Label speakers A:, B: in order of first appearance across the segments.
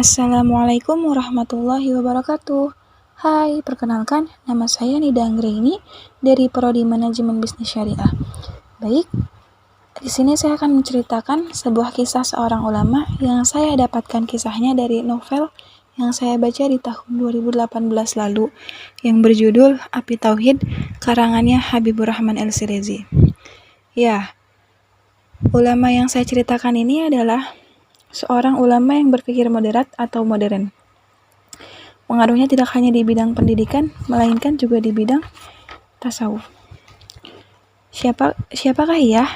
A: Assalamualaikum warahmatullahi wabarakatuh. Hai, perkenalkan, nama saya Nida Anggraini dari Prodi Manajemen Bisnis Syariah. Baik, di sini saya akan menceritakan sebuah kisah seorang ulama yang saya dapatkan kisahnya dari novel yang saya baca di tahun 2018 lalu yang berjudul Api Tauhid, karangannya Habibur Rahman El-Shirazi. Ya, ulama yang saya ceritakan ini adalah seorang ulama yang berpikir moderat atau modern. Pengaruhnya tidak hanya di bidang pendidikan, melainkan juga di bidang tasawuf. Siapakah ia?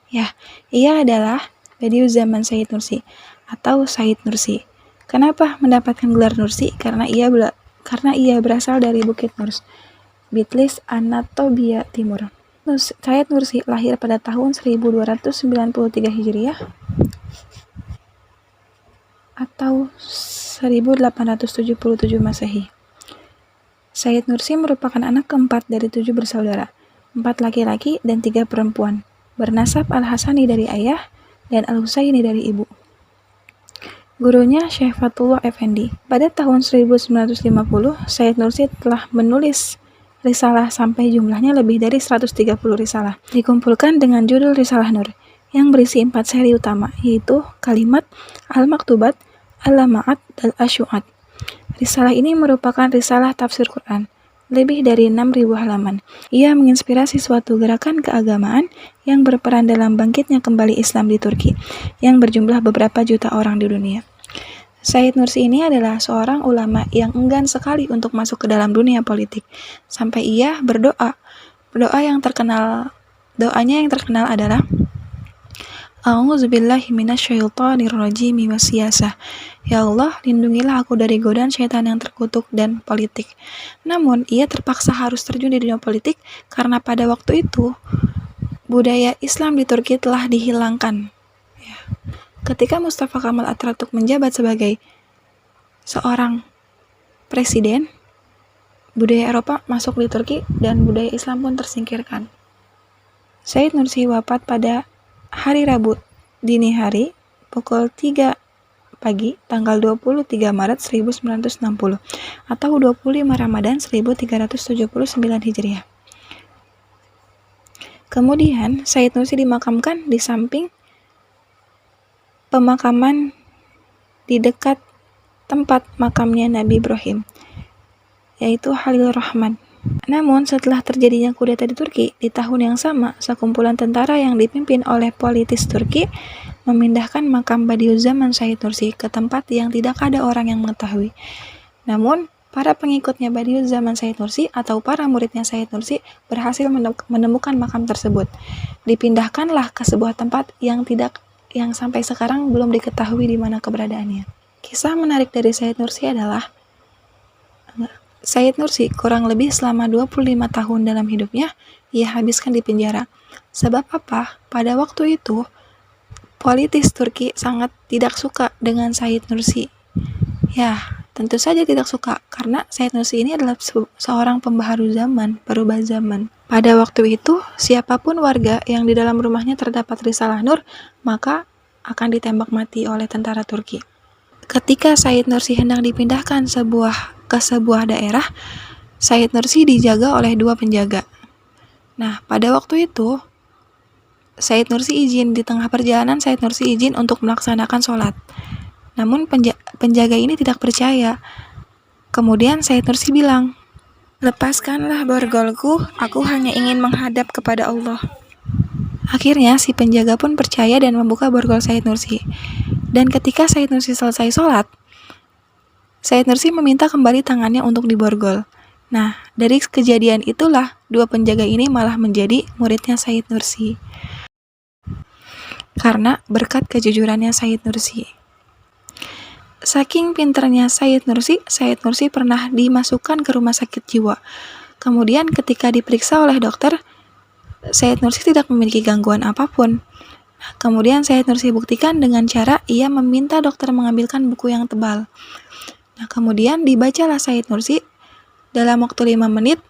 A: Ya, ia adalah Badiu'zzaman Sayyid Nursi atau Sayyid Nursi. Kenapa mendapatkan gelar Nursi? Karena ia berasal dari Bukit Nurs, Bitlis, Anatobia Timur. Sayyid Nursi lahir pada tahun 1293 Hijriah atau 1877 Masehi. Sayyid Nursi merupakan anak keempat dari 7 bersaudara, 4 laki-laki dan 3 perempuan, bernasab Al-Hasani dari ayah dan Al-Husaini dari ibu. Gurunya Syekh Fatullah Effendi. Pada tahun 1950, Sayyid Nursi telah menulis risalah sampai jumlahnya lebih dari 130 risalah, dikumpulkan dengan judul Risalah Nur, yang berisi 4 seri utama, yaitu Kalimat, Al-Maktubat, Al-Lama'at, dan Asyu'at. Risalah ini merupakan risalah tafsir Quran, lebih dari 6.000 halaman. Ia menginspirasi suatu gerakan keagamaan yang berperan dalam bangkitnya kembali Islam di Turki, yang berjumlah beberapa juta orang di dunia. Sayyid Nursi ini adalah seorang ulama yang enggan sekali untuk masuk ke dalam dunia politik, sampai ia berdoa. Doanya yang terkenal adalah A'udzubillahi minasyaitonirrajim wasiyasah. Ya Allah, lindungilah aku dari godaan syaitan yang terkutuk dan politik. Namun, ia terpaksa harus terjun di dunia politik karena pada waktu itu budaya Islam di Turki telah dihilangkan. Ketika Mustafa Kemal Atatürk menjabat sebagai seorang presiden, budaya Eropa masuk di Turki dan budaya Islam pun tersingkirkan. Sayyid Nursi wafat pada hari Rabu dini hari pukul 3 pagi tanggal 23 Maret 1960 atau 25 Ramadan 1379 Hijriah. Kemudian Sayyid Nursi dimakamkan di samping pemakaman di dekat tempat makamnya Nabi Ibrahim, yaitu Halil Rahman. Namun setelah terjadinya kudeta di Turki, di tahun yang sama, sekumpulan tentara yang dipimpin oleh politis Turki memindahkan makam Badiu'zzaman Sayyid Nursi ke tempat yang tidak ada orang yang mengetahui. Namun, para pengikutnya Badiu'zzaman Sayyid Nursi atau para muridnya Sayyid Nursi berhasil menemukan makam tersebut. Dipindahkanlah ke sebuah tempat yang sampai sekarang belum diketahui di mana keberadaannya. Kisah menarik dari Sayyid Nursi adalah Sayyid Nursi kurang lebih selama 25 tahun dalam hidupnya ia habiskan di penjara. Sebab apa? Pada waktu itu politis Turki sangat tidak suka dengan Sayyid Nursi. Ya, tentu saja tidak suka karena Sayyid Nursi ini adalah seorang pembaharu zaman, perubah zaman. Pada waktu itu, siapapun warga yang di dalam rumahnya terdapat risalah Nur, maka akan ditembak mati oleh tentara Turki. Ketika Sayyid Nursi hendak dipindahkan ke sebuah daerah, Sayyid Nursi dijaga oleh 2 penjaga. Nah, pada waktu itu, Sayyid Nursi izin, di tengah perjalanan Sayyid Nursi izin untuk melaksanakan sholat. Namun penjaga ini tidak percaya. Kemudian Sayyid Nursi bilang, "Lepaskanlah borgolku, aku hanya ingin menghadap kepada Allah." Akhirnya si penjaga pun percaya dan membuka borgol Sayyid Nursi. Dan ketika Sayyid Nursi selesai sholat, Sayyid Nursi meminta kembali tangannya untuk diborgol. Nah, dari kejadian itulah 2 penjaga ini malah menjadi muridnya Sayyid Nursi. Karena berkat kejujurannya Sayyid Nursi. Saking pinternya Sayyid Nursi pernah dimasukkan ke rumah sakit jiwa. Kemudian ketika diperiksa oleh dokter, Sayyid Nursi tidak memiliki gangguan apapun. Kemudian Sayyid Nursi buktikan dengan cara ia meminta dokter mengambilkan buku yang tebal. Nah, kemudian dibacalah Sayyid Nursi dalam waktu 5 menit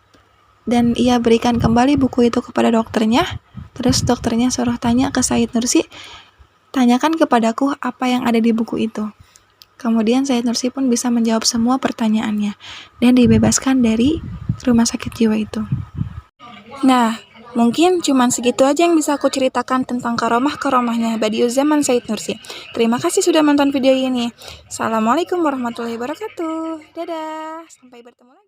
A: dan ia berikan kembali buku itu kepada dokternya. Terus dokternya suruh tanya ke Said Nursi, tanyakan kepadaku apa yang ada di buku itu. Kemudian Said Nursi pun bisa menjawab semua pertanyaannya dan dibebaskan dari rumah sakit jiwa itu. Nah, mungkin cuman segitu aja yang bisa aku ceritakan tentang karomah-karomahnya Badiuzzzaman Said Nursi. Terima kasih sudah menonton video ini. Assalamualaikum warahmatullahi wabarakatuh. Dadah, sampai bertemu lagi.